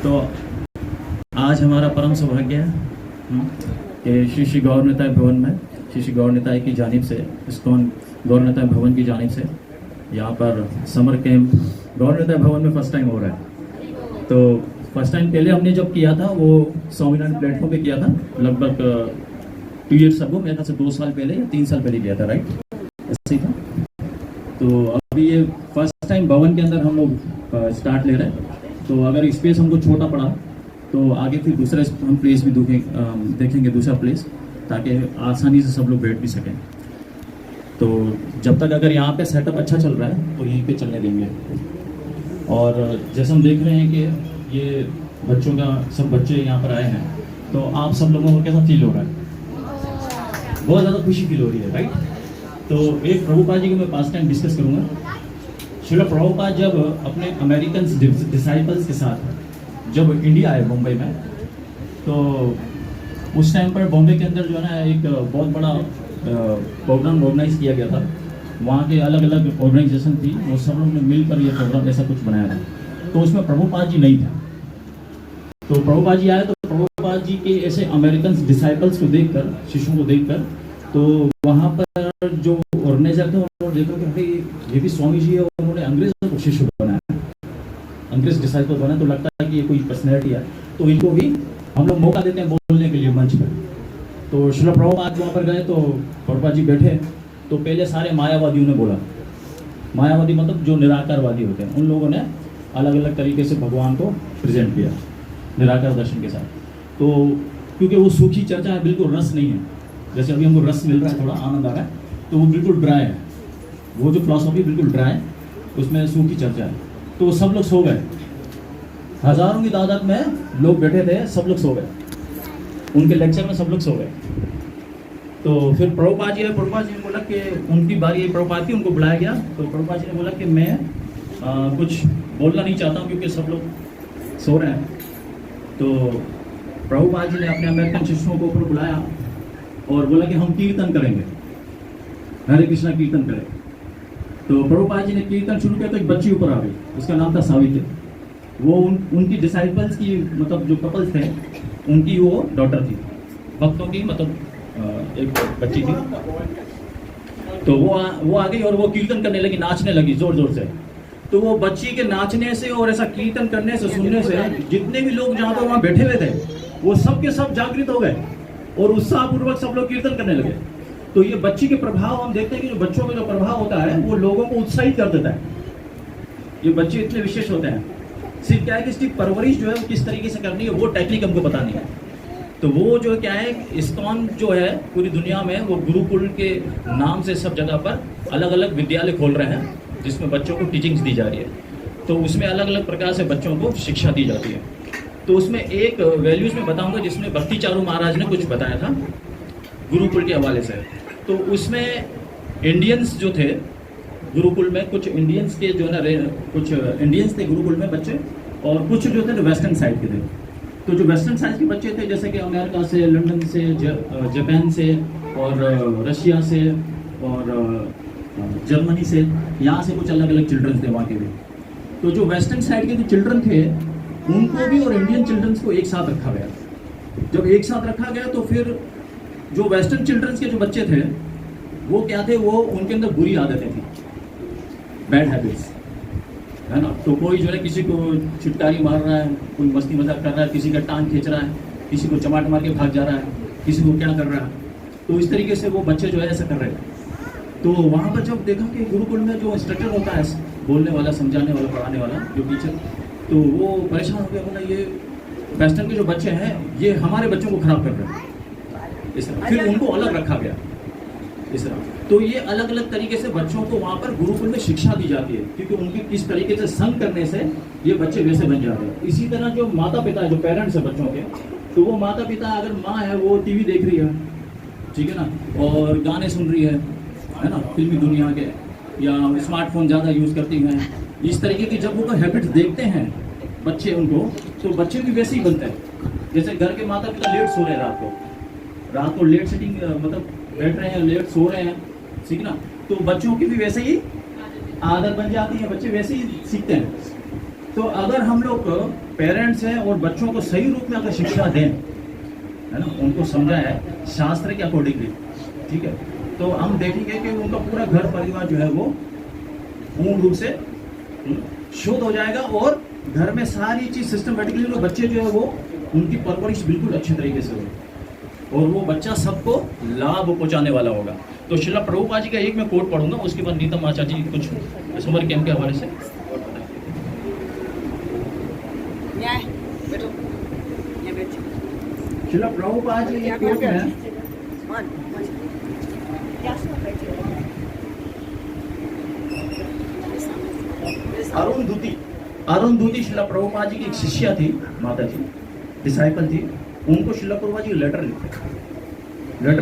तो आज हमारा परम सौभाग्य है कि श्री श्री गौर निताय भवन में श्री श्री गौर निताय की जानिब से इस्कॉन गौर निताय भवन की जानिब से यहाँ पर समर कैंप गौर निताय भवन में फर्स्ट टाइम हो रहा है। तो फर्स्ट टाइम पहले हमने जब किया था वो स्वामीनारायण प्लेटफॉर्म पे किया था, लगभग 2 ईयर्स अगो, मेरे ख्याल से 2 साल पहले या 3 साल पहले किया था, राइट? ऐसे ही था। तो अभी ये फर्स्ट टाइम भवन के अंदर हम लोग स्टार्ट ले रहे हैं। तो अगर स्पेस हमको छोटा पड़ा तो आगे फिर दूसरा हम प्लेस भी देखेंगे दूसरा प्लेस, ताकि आसानी से सब लोग बैठ भी सकें। तो जब तक अगर यहाँ पे सेटअप अच्छा चल रहा है तो यहीं पे चलने देंगे। और जैसे हम देख रहे हैं कि ये बच्चों का सब बच्चे यहाँ पर आए हैं, तो आप सब लोगों को कैसा फील हो रहा है? बहुत ज़्यादा खुशी फील हो रही है, राइट? तो एक प्रभुपाद जी को मैं पास टाइम डिस्कस करूँगा। श्रील प्रभुपाद जब अपने अमेरिकन डिसाइपल्स के साथ जब इंडिया आए मुंबई में, तो उस टाइम पर बॉम्बे के अंदर जो है ना एक बहुत बड़ा प्रोग्राम ऑर्गेनाइज किया गया था। वहाँ के अलग अलग ऑर्गेनाइजेशन थी, वो सब लोग ने मिलकर ये प्रोग्राम ऐसा कुछ बनाया था। तो उसमें प्रभुपाद जी नहीं था। तो प्रभुपाद जी आए, तो प्रभुपाद जी के ऐसे अमेरिकन डिसाइपल्स को देखकर, शिष्यों को देखकर, तो वहाँ पर जो ऑर्गेनाइजर थे उन्होंने देखा कि भाई ये भी स्वामी जी है, उन्होंने अंग्रेजों को शिष्य बनाया, अंग्रेज डिसाइपल बनाया, तो लगता है कि ये कोई पर्सनैलिटी है, तो इनको भी हम लोग मौका देते हैं बोलने के लिए मंच पर। तो श्रील प्रभुपाद वहाँ पर गए, तो प्रभुपाद जी बैठे, तो पहले सारे मायावादियों ने बोला। मायावादी मतलब जो निराकारवादी होते हैं, उन लोगों ने अलग अलग तरीके से भगवान को प्रेजेंट किया निराकार दर्शन के साथ। तो क्योंकि वो सूखी चर्चा है, बिल्कुल रस नहीं है, जैसे अभी हमको रस मिल रहा है, थोड़ा आनंद आ रहा है, तो वो बिल्कुल ड्राई है। वो जो फिलॉसफी बिल्कुल ड्राई है, उसमें सूखी चर्चा है। तो सब लोग सो गए, हजारों की तादाद में लोग बैठे थे, सब लोग सो गए, उनके लेक्चर में सब लोग सो गए। तो फिर प्रभुपाद जी ने बोला कि उनकी बारी प्रभुपाद की, उनको बुलाया गया। तो प्रभुपाद जी ने बोला कि मैं कुछ बोलना नहीं चाहता हूँ क्योंकि सब लोग सो रहे हैं। तो प्रभुपाद जी ने अपने अमेरिकन शिष्यों को ऊपर बुलाया और बोला कि हम कीर्तन करेंगे, हरे कृष्णा कीर्तन करें। तो प्रभुपाद जी ने कीर्तन शुरू किया, तो एक बच्ची ऊपर आ गई, उसका नाम था सावित्री। वो उनकी डिसाइपल्स की, मतलब जो कपल्स थे उनकी वो डॉटर थी, भक्तों की, मतलब एक बच्ची थी। तो वो आ गई और वो कीर्तन करने लगी, नाचने लगी जोर जोर से। तो वो बच्ची के नाचने से और ऐसा कीर्तन करने से, सुनने से, जितने भी लोग जहाँ पर वहाँ बैठे हुए थे वो सब के सब जागृत हो गए और उत्साहपूर्वक सब लोग कीर्तन करने लगे। तो ये बच्ची के प्रभाव हम देखते हैं कि जो बच्चों का जो प्रभाव होता है वो लोगों को उत्साहित कर देता है। ये बच्चे इतने विशेष होते हैं। सिर्फ क्या है कि इसकी परवरिश जो है वो किस तरीके से करनी है, वो टेक्निक हमको पता नहीं है। तो वो जो क्या है, इस्कॉन जो है पूरी दुनिया में वो गुरुकुल के नाम से सब जगह पर अलग अलग विद्यालय खोल रहे हैं, जिसमें बच्चों को टीचिंग्स दी जा रही है। तो उसमें अलग अलग प्रकार से बच्चों को शिक्षा दी जाती है। तो उसमें एक वैल्यूज में बताऊंगा जिसमें भक्ति चारू महाराज ने कुछ बताया था गुरुकुल के हवाले से। तो उसमें इंडियंस जो थे गुरुकुल में, कुछ इंडियंस के जो है ना, कुछ इंडियंस थे गुरुकुल में बच्चे, और कुछ जो थे वेस्टर्न साइड के थे। तो जो वेस्टर्न साइड के बच्चे थे, जैसे कि अमेरिका से, लंदन से, जापान से, और रशिया से, और जर्मनी से, यहाँ से कुछ अलग अलग चिल्ड्रंस थे वहाँ के भी। तो जो वेस्टर्न साइड के जो चिल्ड्रन थे उनको भी और इंडियन चिल्ड्रंस को एक साथ रखा गया। जब एक साथ रखा गया तो फिर जो वेस्टर्न चिल्ड्रंस के जो बच्चे थे वो क्या थे, वो उनके अंदर बुरी आदतें थी, बैड हैबिट्स, है ना। तो कोई जो है किसी को छिटकारी मार रहा है, कोई मस्ती मजाक कर रहा है, किसी का टांग खींच रहा है, किसी को चमाट मार के भाग जा रहा है, किसी को क्या कर रहा है। तो इस तरीके से वो बच्चे जो है ऐसा कर रहे हैं। तो वहाँ पर जब देखा कि गुरुकुल में जो इंस्ट्रक्टर होता है, बोलने वाला, समझाने वाला, पढ़ाने वाला जो टीचर, तो वो परेशान हो गया, बोला ये वेस्टर्न के जो बच्चे हैं ये हमारे बच्चों को खराब कर रहे हैं, इस तरह। फिर उनको अलग रखा गया इस तरह। तो ये अलग अलग तरीके से बच्चों को वहाँ पर गुरुकुल में शिक्षा दी जाती है, क्योंकि उनकी किस तरीके से संग करने से ये बच्चे वैसे बन जाते हैं। इसी तरह जो माता पिता है, जो पेरेंट्स है बच्चों के, तो वो माता पिता, अगर माँ है वो टीवी देख रही है, ठीक है ना, और गाने सुन रही है ना, फिल्मी दुनिया के, या स्मार्टफोन ज़्यादा यूज़ करती हैं, इस तरीके की जब वो हैबिट्स देखते हैं बच्चे उनको, तो बच्चे भी वैसे ही बनते हैं। जैसे घर के माता पिता लेट सो रहे हैं, रात को लेट सिटिंग, मतलब बैठ रहे हैं, लेट सो रहे हैं, ठीक ना, तो बच्चों की भी वैसे ही आदत बन जाती है, बच्चे वैसे ही सीखते हैं। तो अगर हम लोग पेरेंट्स हैं और बच्चों को सही रूप में अगर शिक्षा दें, है ना, उनको समझाए शास्त्र के अकॉर्डिंगली, ठीक है, तो हम देखेंगे कि उनका पूरा घर परिवार जो है वो पूर्ण रूप से शुद्ध हो जाएगा और घर में सारी चीज सिस्टमेटिकली जो बच्चे जो है वो उनकी परवरिश बिल्कुल अच्छे तरीके से हो और वो बच्चा सबको लाभ पहुंचाने वाला होगा। तो श्रील प्रभुपाद जी का एक मैं कोट पढ़ूंगा, उसके बाद नीतम आचार्य जी कुछ समर कैंप के हवाले से। श्रील प्रभुपाद जी एक कोट में अरुण श्रील प्रभुपाद जी की एक शिष्या थी, माता जी डिसाइपल थी, उनको श्रील प्रभुपाद जी लेटर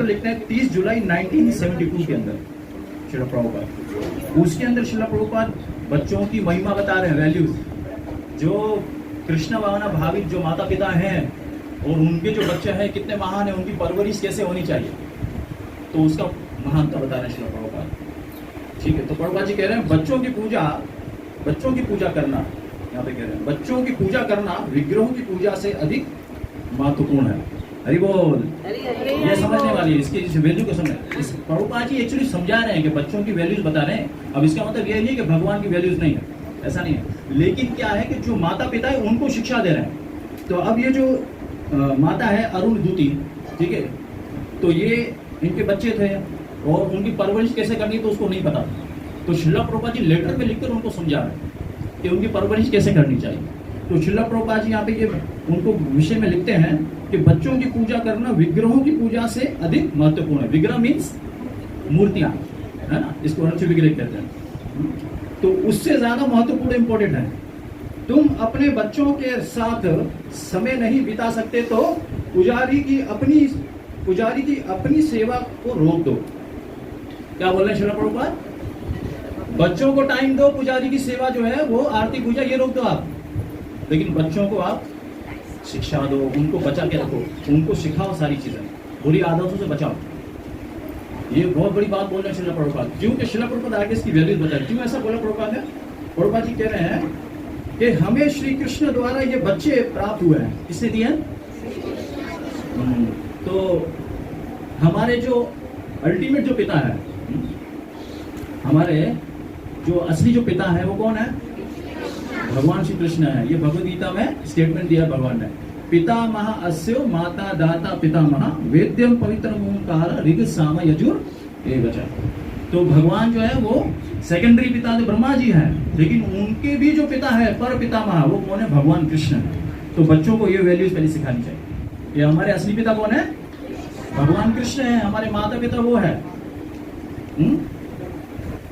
लिखते हैं 30 जुलाई 1972 के अंदर श्रील प्रभुपाद। उसके अंदर श्रील प्रभुपाद बच्चों की महिमा बता रहे हैं, वैल्यूज, जो कृष्ण भावना भावित जो माता पिता हैं और उनके जो बच्चे हैं कितने महान है, उनकी परवरिश कैसे होनी चाहिए, तो उसका महानता बता रहे हैं श्रील प्रभुपाद। ठीक है, तो प्रभुपाद जी कह रहे हैं बच्चों की पूजा करना, यहाँ पे कह रहे हैं बच्चों की पूजा करना विग्रहों की पूजा से अधिक महत्वपूर्ण है। हरि बोल। ये समझने वाली है, इसकी वैल्यू को समझ। प्रभुपाद जी एक्चुअली समझा रहे हैं कि बच्चों की वैल्यूज बता रहे हैं। अब इसका मतलब ये नहीं है कि भगवान की वैल्यूज नहीं है, ऐसा नहीं है, लेकिन क्या है कि जो माता पिता है उनको शिक्षा दे रहे हैं। तो अब ये जो माता है अरुण दूती, ठीक है, तो ये इनके बच्चे थे और उनकी परवरिश कैसे करनी तो उसको नहीं पता, तो श्रील प्रभुपाद जी लेटर पे लिखकर उनको समझा रहे हैं कि उनकी परवरिश कैसे करनी चाहिए। तो श्रील प्रभुपाद जी यहाँ पे ये उनको विषय में लिखते हैं कि बच्चों की पूजा करना विग्रहों की पूजा से अधिक महत्वपूर्ण है। विग्रह मीन्स मूर्तियां, है ना, इसको अच्छे विग्रह कहते हैं। तो उससे ज्यादा महत्वपूर्ण इंपॉर्टेंट है। तुम अपने बच्चों के साथ समय नहीं बिता सकते तो पुजारी की अपनी सेवा को रोक दो। क्या बोल रहे हैं श्रील प्रभुपाद? बच्चों को टाइम दो, पुजारी की सेवा जो है वो आरती पूजा ये रोक दो आप, लेकिन बच्चों को आप शिक्षा दो, उनको बचा के रखो, उनको सिखाओ सारी चीजें, बुरी आदतों से बचाओ। ये बहुत बड़ी बात बोल रहे हैं श्रील प्रभुपाद। क्योंकि श्रील प्रभुपाद आगे इसकी वैल्यूज बताए। क्यों ऐसा बोला प्रभुपाद ने? प्रभुपाद जी कह रहे हैं कि हमें श्री कृष्ण द्वारा ये बच्चे प्राप्त हुए हैं। किसने दिए? तो हमारे जो अल्टीमेट जो पिता है, हमारे जो असली जो पिता है वो कौन है? भगवान श्री कृष्ण है। ये भगवद गीता में स्टेटमेंट दिया भगवान ने, पिता महा अस्यो माता दाता पिता महा वेद्यम पवित्र ओंकार ऋग साम यजुर एवच। तो भगवान जो है वो सेकेंडरी पिता जो ब्रह्मा जी हैं, लेकिन उनके भी जो पिता है पर पिता महा वो कौन है? भगवान कृष्ण है। तो बच्चों को ये वैल्यूज पहले सिखानी चाहिए। ये हमारे असली पिता कौन है? भगवान कृष्ण है। हमारे माता पिता वो है,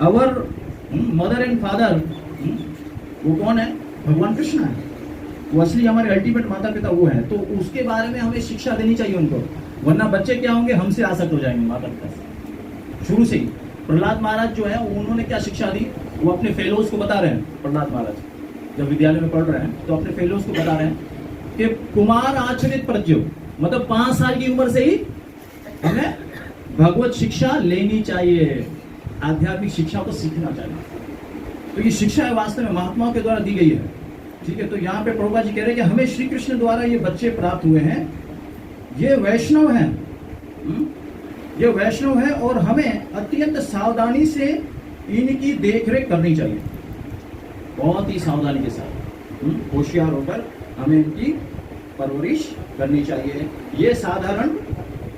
अवर मदर एंड फादर वो कौन है? भगवान कृष्ण है। वो असली हमारे अल्टीमेट माता पिता वो है। तो उसके बारे में हमें शिक्षा देनी चाहिए उनको, वरना बच्चे क्या होंगे? हमसे आसक्त हो जाएंगे माता पिता से शुरू से ही। प्रहलाद महाराज जो है उन्होंने क्या शिक्षा दी? वो अपने फेलोज को बता रहे हैं। प्रहलाद महाराज जब विद्यालय में पढ़ रहे हैं तो अपने फेलोज को बता रहे हैं कि कुमार आचरित प्रज्ञो, मतलब 5 साल की उम्र से ही हमें भगवत शिक्षा लेनी चाहिए, आध्यात्मिक शिक्षा को सीखना चाहिए। तो ये शिक्षा है वास्तव में महात्माओं के द्वारा दी गई है। ठीक है, तो यहाँ पे प्रभुपाद जी कह रहे हैं कि हमें श्री कृष्ण द्वारा ये बच्चे प्राप्त हुए हैं, ये वैष्णव हैं, ये वैष्णव है और हमें अत्यंत सावधानी से इनकी देखरेख करनी चाहिए, बहुत ही सावधानी के साथ, होशियार होकर हमें इनकी परवरिश करनी चाहिए। ये साधारण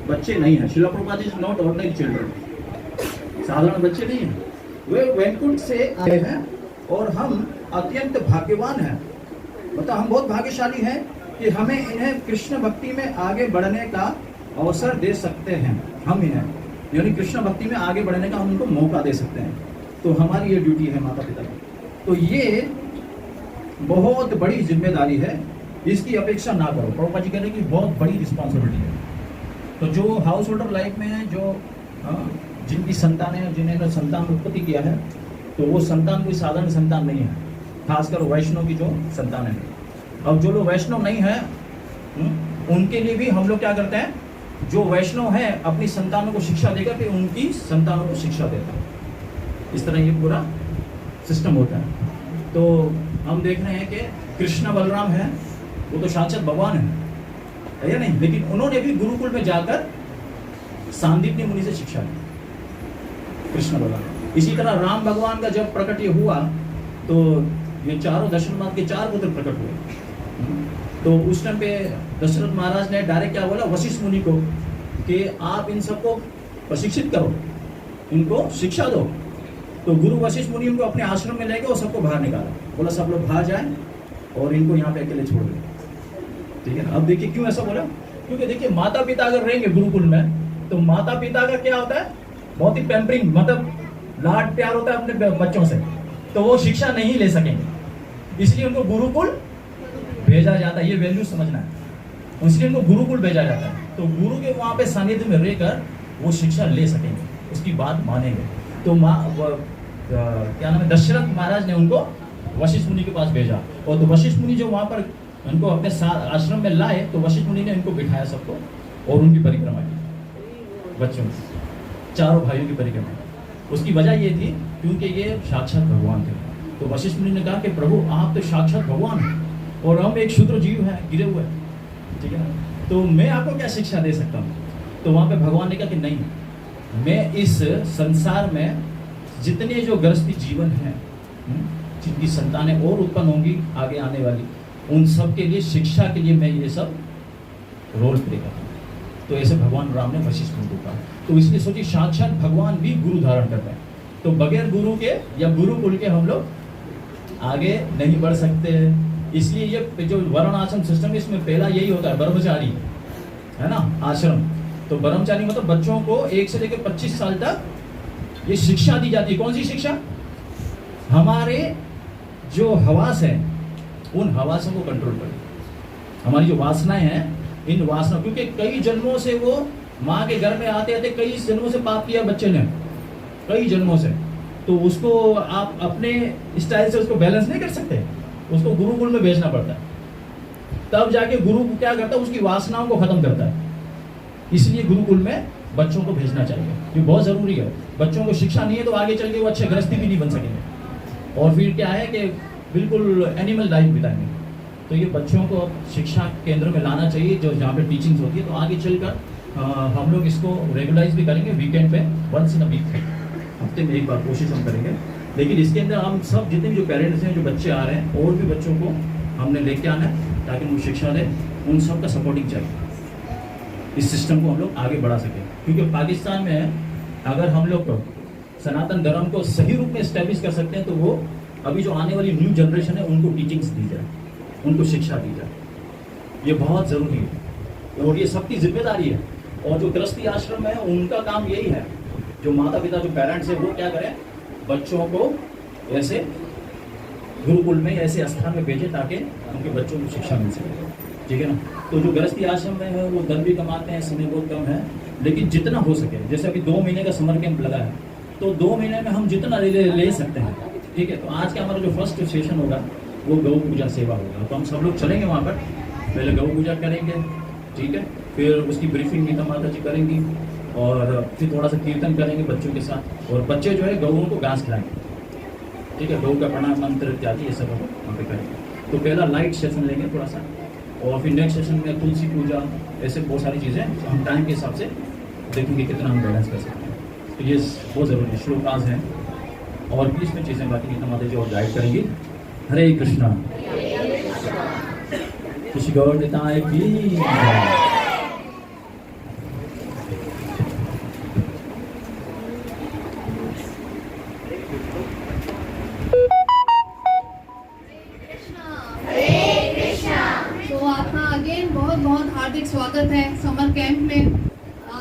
बच्चे नहीं है। Srila Prabhupada is not ordinary children, साधारण बच्चे नहीं है, वे वैकुंठ से आए हैं और हम अत्यंत भाग्यवान हैं। मतलब हम बहुत भाग्यशाली हैं कि हमें इन्हें कृष्ण भक्ति में आगे बढ़ने का अवसर दे सकते हैं। हम इन्हें यानी कृष्ण भक्ति में आगे बढ़ने का हम उनको मौका दे सकते हैं। तो हमारी ये ड्यूटी है माता पिता की। तो ये बहुत बड़ी जिम्मेदारी है, इसकी अपेक्षा ना करो। प्रभुपाद जी कह रहे हैं कि बहुत बड़ी रिस्पॉन्सिबिलिटी है। तो जो हाउस होल्डर लाइफ में है, जो जिनकी संतान है, जिन्होंने संतान उत्पत्ति किया है, तो वो संतान कोई साधारण संतान नहीं है, खासकर वैष्णव की जो संतान है। अब जो लोग वैष्णव नहीं है उनके लिए भी हम लोग क्या करते हैं, जो वैष्णव है अपनी संतानों को शिक्षा देकर के उनकी संतानों को शिक्षा देता है। इस तरह ये पूरा सिस्टम होता है। तो हम देख रहे हैं कि कृष्ण बलराम है, वो तो साक्षात भगवान है या नहीं? लेकिन उन्होंने भी गुरुकुल में जाकर सांदीपनी मुनि से शिक्षा ली, कृष्ण भगवान। इसी तरह राम भगवान का जब प्रकट ये हुआ तो ये चारों दशरथ के 4 पुत्र प्रकट हुए। तो उस टाइम पे दशरथ महाराज ने डायरेक्ट क्या बोला वशिष्ठ मुनि को कि आप इन सबको प्रशिक्षित करो, इनको शिक्षा दो। तो गुरु वशिष्ठ मुनि उनको अपने आश्रम में लेके और सबको बाहर निकाला, बोला सब लोग बाहर जाएं और इनको यहाँ पे अकेले छोड़ दो, ठीक है ना। अब देखिए क्यों ऐसा बोला, क्योंकि देखिए माता पिता अगर रहेंगे गुरुकुल में तो माता पिता का क्या होता है, बहुत ही पैम्परिंग, मतलब लाड प्यार होता है अपने बच्चों से, तो वो शिक्षा नहीं ले सकेंगे, इसलिए उनको गुरुकुल भेजा जाता है। ये वैल्यू समझना है, इसलिए उनको गुरुकुल भेजा जाता है। तो गुरु के वहां पे सानिध्य में रहकर वो शिक्षा ले सकेंगे, उसकी बात मानेंगे। तो क्या नाम है, दशरथ महाराज ने उनको वशिष्ठ मुनि के पास भेजा, और तो वशिष्ठ मुनि जो वहां पर उनको अपने साथ आश्रम में लाए तो वशिष्ठ मुनि ने इनको बिठाया सबको और उनकी परिक्रमा की, बच्चों की, चारों भाइयों की परिक्रमा। उसकी वजह ये थी क्योंकि ये साक्षात भगवान थे। तो वशिष्ठ मुनि ने कहा कि प्रभु आप तो साक्षात भगवान हैं और हम एक क्षुद्र जीव हैं, गिरे हुए, ठीक है ना, तो मैं आपको क्या शिक्षा दे सकता हूँ। तो वहां पे भगवान ने कहा कि नहीं, मैं इस संसार में जितने जो गृहस्थी जीवन है, जिनकी संतानें और उत्पन्न होंगी आगे आने वाली, उन सब के लिए शिक्षा के लिए मैं ये सब रोल प्ले करता हूँ। तो ऐसे भगवान राम ने वशिष्ठ मुनि को कहा। तो इसलिए सोचिए साक्षात भगवान भी गुरु धारण करते हैं, तो बगैर गुरु के या गुरुकुल के हम लोग आगे नहीं बढ़ सकते। इसलिए ये जो वर्ण आश्रम सिस्टम है इसमें पहला यही होता है, ब्रह्मचारी है ना आश्रम। तो ब्रह्मचारी मतलब बच्चों को 1 से लेकर 25 साल तक ये शिक्षा दी जाती है। कौन सी शिक्षा? हमारे जो हवास है उन हवासों को कंट्रोल करें, हमारी जो वासनाएं हैं इन वासना, क्योंकि कई जन्मों से वो माँ के घर में आते आते कई जन्मों से पाप किया बच्चे ने, कई जन्मों से, तो उसको आप अपने स्टाइल से उसको बैलेंस नहीं कर सकते, उसको गुरुकुल में भेजना पड़ता है, तब जाके गुरु क्या करता है, उसकी वासनाओं को खत्म करता है। इसलिए गुरुकुल में बच्चों को भेजना चाहिए, ये बहुत जरूरी है। बच्चों को शिक्षा नहीं है तो आगे चल के वो अच्छे गृहस्थी भी नहीं बन सकेंगे, और फिर क्या है कि बिल्कुल एनिमल लाइफ बिताएंगे। तो ये बच्चों को शिक्षा केंद्र में लाना चाहिए, जो जहाँ पे टीचिंग्स होती है। तो आगे चलकर हम लोग इसको रेगुलाइज भी करेंगे, वीकेंड पे वंस इन अ वीक, हफ्ते में एक बार कोशिश हम करेंगे। लेकिन इसके अंदर हम सब जितने भी जो पेरेंट्स हैं, जो बच्चे आ रहे हैं, और भी बच्चों को हमने लेके आना है ताकि उनको शिक्षा दें, उन सब का सपोर्टिंग चाहिए, इस सिस्टम को हम लोग आगे बढ़ा सकें। क्योंकि पाकिस्तान में अगर हम लोग सनातन धर्म को सही रूप में इस्टेब्लिश कर सकते हैं तो वो अभी जो आने वाली न्यू जनरेशन है उनको टीचिंग्स दी जाए, उनको शिक्षा दी जाए, ये बहुत ज़रूरी है और ये सबकी जिम्मेदारी है। और जो गृहस्थी आश्रम है उनका काम यही है, जो माता पिता जो पेरेंट्स हैं वो क्या करें, बच्चों को ऐसे गुरुकुल में ऐसे स्थान में भेजें ताकि उनके बच्चों को शिक्षा मिल सके, ठीक है ना। तो जो गृहस्थी आश्रम में है वो धन भी कमाते हैं, समय बहुत कम है, लेकिन जितना हो सके, जैसे अभी 2 महीने का समर कैंप लगा है तो 2 महीने में हम जितना ले सकते हैं, ठीक है। तो आज का हमारा जो फर्स्ट सेशन होगा वो गौ पूजा सेवा होगा, तो हम सब लोग चलेंगे वहाँ पर, पहले गौ पूजा करेंगे, ठीक है, फिर उसकी ब्रीफिंग गीता माता जी करेंगी और फिर थोड़ा सा कीर्तन करेंगे बच्चों के साथ, और बच्चे जो है गौओं को घास खिलाएंगे, ठीक है, गौ का प्रणाम मंत्र इत्यादि ये सब हम वहाँ पे करेंगे। तो पहला लाइट सेशन लेंगे थोड़ा सा, और फिर नेक्स्ट सेशन में तुलसी पूजा, ऐसे बहुत सारी चीज़ें हम टाइम के हिसाब से देखेंगे कितना हम बैलेंस कर सकते हैं। तो ये बहुत ज़रूरी श्लोकाज हैं और भी इसमें चीज़ें बाकी गीता माता जी और गाइड करेंगी। हरे कृष्णा, श्री गौर निताय की। तो आपका अगेन बहुत बहुत हार्दिक स्वागत है समर कैंप में।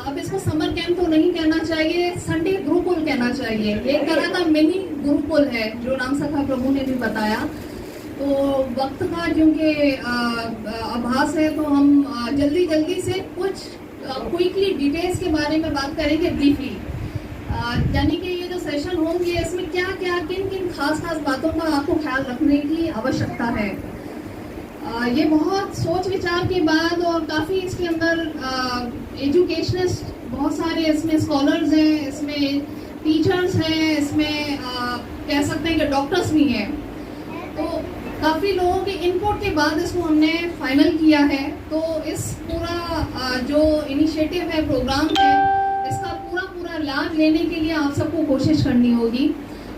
अब इसको समर कैंप तो नहीं कहना चाहिए, संडे गुरुकुल कहना चाहिए। एक तरह का मिनी गुरुकुल है जो नाम सखा प्रभु ने भी बताया। तो वक्त का क्योंकि आभास है तो हम जल्दी से कुछ क्विकली डिटेल्स के बारे में बात करेंगे ब्रीफली। यानी कि ये जो सेशन होंगे इसमें क्या क्या किन खास बातों का आपको ख्याल रखने की आवश्यकता है। ये बहुत सोच विचार के बाद और काफ़ी इसके अंदर एजुकेशनिस्ट बहुत सारे इसमें स्कॉलर्स हैं, इसमें टीचर्स हैं, इसमें कह सकते हैं कि डॉक्टर्स भी हैं। तो काफ़ी लोगों के इनपुट के बाद इसको हमने फाइनल किया है। तो इस पूरा जो इनिशिएटिव है, प्रोग्राम है, इसका पूरा लाभ लेने के लिए आप सबको कोशिश करनी होगी।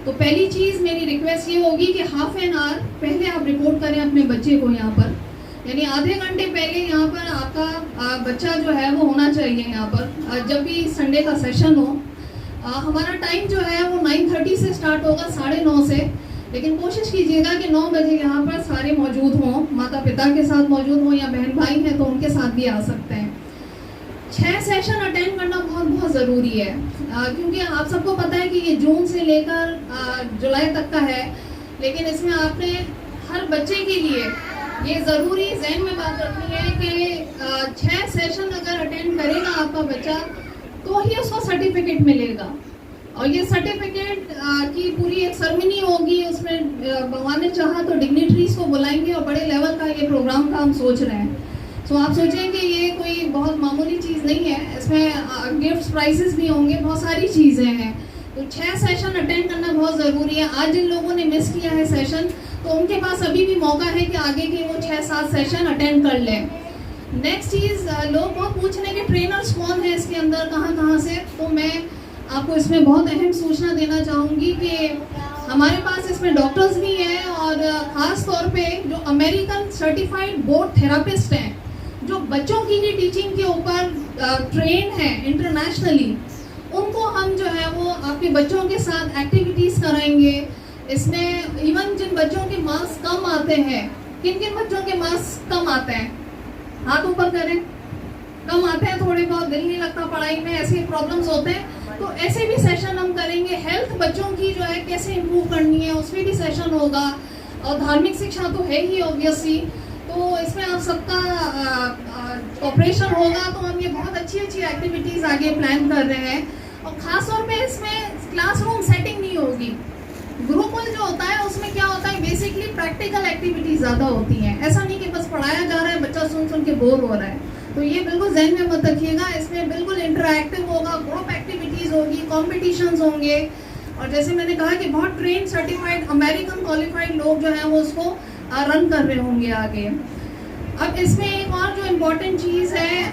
तो पहली चीज़ मेरी रिक्वेस्ट ये होगी कि हाफ एन आवर पहले आप रिपोर्ट करें अपने बच्चे को यहाँ पर, यानी आधे घंटे पहले यहाँ पर आपका बच्चा जो है वो होना चाहिए यहाँ पर। जब भी संडे का सेशन हो, हमारा टाइम जो है वो 9:30 से स्टार्ट होगा, 9:30 से, लेकिन कोशिश कीजिएगा कि 9 बजे यहाँ पर सारे मौजूद हों, माता पिता के साथ मौजूद हों या बहन भाई हैं तो उनके साथ भी आ सकते हैं। 6 सेशन अटेंड करना बहुत ज़रूरी है, क्योंकि आप सबको पता है कि ये जून से लेकर जुलाई तक का है, लेकिन इसमें आपने हर बच्चे के लिए ये ज़रूरी ज़हन में बात रखनी है कि 6 सेशन अगर अटेंड करेगा आपका बच्चा तो ही उसको सर्टिफिकेट मिलेगा। और ये सर्टिफिकेट की पूरी एक सेरेमनी होगी, उसमें भगवान ने चाहा तो डिग्निटरीज को बुलाएंगे और बड़े लेवल का ये प्रोग्राम का हम सोच रहे हैं। तो आप सोचें कि ये कोई बहुत मामूली चीज़ नहीं है, इसमें गिफ्ट्स प्राइजेस भी होंगे, बहुत सारी चीज़ें हैं। तो 6 सेशन अटेंड करना बहुत ज़रूरी है। आज जिन लोगों ने मिस किया है सेशन, तो उनके पास अभी भी मौका है कि आगे के वो 6-7 सेशन अटेंड कर लें। नेक्स्ट चीज़, लोग बहुत पूछ रहे हैं कि ट्रेनर्स कौन है इसके अंदर, कहाँ से। तो मैं आपको इसमें बहुत अहम सूचना देना चाहूँगी कि हमारे पास इसमें डॉक्टर्स भी हैं, और ख़ास तौर पे जो अमेरिकन सर्टिफाइड बोर्ड थेरापिस्ट हैं, जो बच्चों की ही टीचिंग के ऊपर ट्रेन हैं इंटरनेशनली, उनको हम जो है वो आपके बच्चों के साथ एक्टिविटीज़ कराएंगे। इसमें इवन जिन बच्चों के मार्क्स कम आते हैं, किन बच्चों के मार्क्स कम आते हैं, हाथ ऊपर करें। कम आते हैं, थोड़े बहुत दिल नहीं लगता पढ़ाई में, ऐसे प्रॉब्लम्स होते हैं, तो ऐसे भी सेशन हम करेंगे। हेल्थ बच्चों की जो है कैसे इम्प्रूव करनी है, उसमें भी सेशन होगा। और धार्मिक शिक्षा तो है ही ऑब्वियसली, तो इसमें आप सबका ऑपरेशन होगा। तो हम ये बहुत अच्छी एक्टिविटीज़ आगे प्लान कर रहे हैं। और ख़ास तौर पे इसमें क्लासरूम सेटिंग नहीं होगी। गुरुकुल जो होता है उसमें क्या होता है, बेसिकली प्रैक्टिकल एक्टिविटीज़ ज़्यादा होती हैं। ऐसा नहीं कि बस पढ़ाया जा रहा है, बच्चा सुन के बोर हो रहा है। तो ये बिल्कुल जहन में मत रखिएगा, इसमें बिल्कुल इंटरैक्टिव होगा, ग्रुप एक्टिविटीज़ होगी, कॉम्पिटिशन्स होंगे। और जैसे मैंने कहा कि बहुत ट्रेन सर्टिफाइड अमेरिकन क्वालिफाइड लोग जो हैं वो उसको रन कर रहे होंगे आगे। अब इसमें एक और जो इम्पोर्टेंट चीज़ है,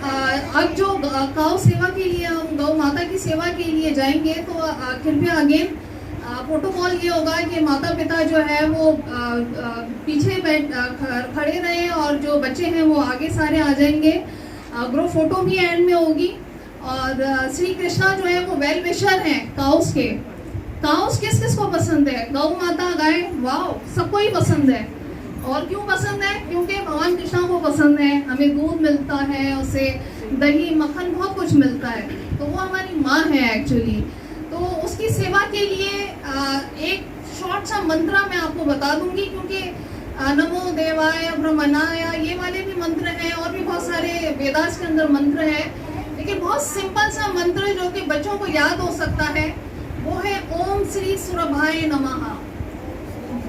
अब जो गौ सेवा के लिए, हम गौ माता की सेवा के लिए जाएंगे, तो कृपया अगेन प्रोटोकॉल ये होगा कि माता पिता जो है वो पीछे खड़े रहे, और जो बच्चे हैं वो आगे सारे आ जाएंगे। ग्रुप फोटो भी एंड में होगी। और श्री कृष्णा जो है वो वेल विशर हैं काउस के। काउस किस को पसंद है? गौ माता, गाय, वाह, सबको ही पसंद है। और क्यों पसंद है? क्योंकि भगवान कृष्णा को पसंद है, हमें दूध मिलता है, उससे दही मक्खन बहुत कुछ मिलता है, तो वो हमारी माँ है एक्चुअली। तो उसकी सेवा के लिए एक शॉर्ट सा मंत्र मैं आपको बता दूंगी, क्योंकि नमो देवाय ब्रह्मणाय ये वाले भी मंत्र हैं, और भी बहुत सारे वेदास के अंदर मंत्र हैं, लेकिन बहुत सिंपल सा मंत्र जो कि बच्चों को याद हो सकता है वो है ओम श्री सुरभाय नमः।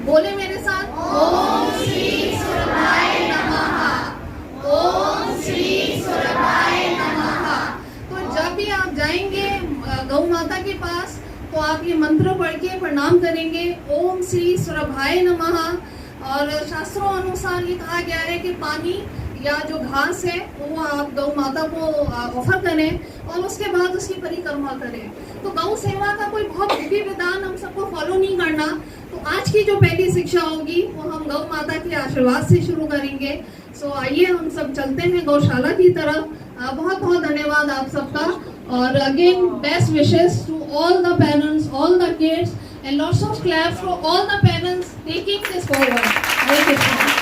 बोले मेरे साथ, ओम श्री सुरभाय नमः, ओम श्री सुरभाय नमः। तो जब भी आप जाएंगे गौ माता के पास, तो आप ये मंत्र पढ़ के प्रणाम करेंगे, ओम श्री सुरभाय नमः। और शास्त्रों अनुसार ये कहा गया है कि पानी या जो घास है वो आप गौ माता को ऑफर करें, और उसके बाद उसकी परिक्रमा करें। तो गौ सेवा का कोई बहुत विधि विधान हम सबको फॉलो नहीं करना। तो आज की जो पहली शिक्षा होगी वो हम गौ माता के आशीर्वाद से शुरू करेंगे। सो आइए हम सब चलते हैं गौशाला की तरफ। बहुत बहुत धन्यवाद आप सबका, और again best wishes to all the parents, all the kids, and lots of claps for all the parents taking this forward. Hare Krishna.